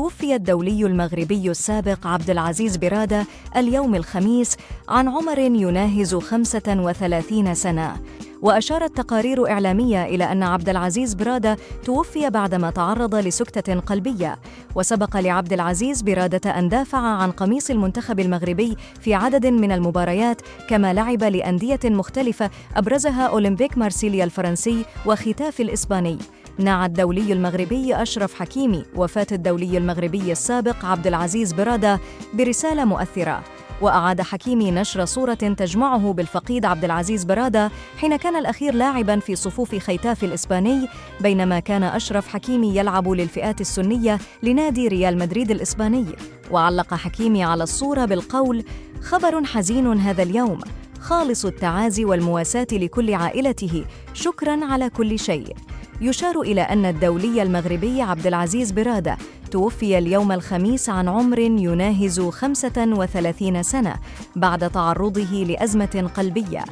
توفي الدولي المغربي السابق عبد العزيز برادة اليوم الخميس عن عمر يناهز 35 سنة. وأشارت تقارير إعلامية إلى أن عبد العزيز برادة توفي بعدما تعرض لسكتة قلبية. وسبق لعبد العزيز برادة أن دافع عن قميص المنتخب المغربي في عدد من المباريات، كما لعب لأندية مختلفة أبرزها أولمبيك مارسيليا الفرنسي وختاف الإسباني. نعى الدولي المغربي أشرف حكيمي وفاة الدولي المغربي السابق عبد العزيز برادة برسالة مؤثرة. وأعاد حكيمي نشر صورة تجمعه بالفقيد عبد العزيز برادة حين كان الأخير لاعباً في صفوف ختاف الإسباني، بينما كان أشرف حكيمي يلعب للفئات السنية لنادي ريال مدريد الإسباني. وعلق حكيمي على الصورة بالقول: خبر حزين هذا اليوم، خالص التعازي والمواساة لكل عائلته، شكراً على كل شيء. يشار إلى أن الدولي المغربي عبد العزيز برادة توفي اليوم الخميس عن عمر يناهز 35 سنة بعد تعرضه لأزمة قلبية.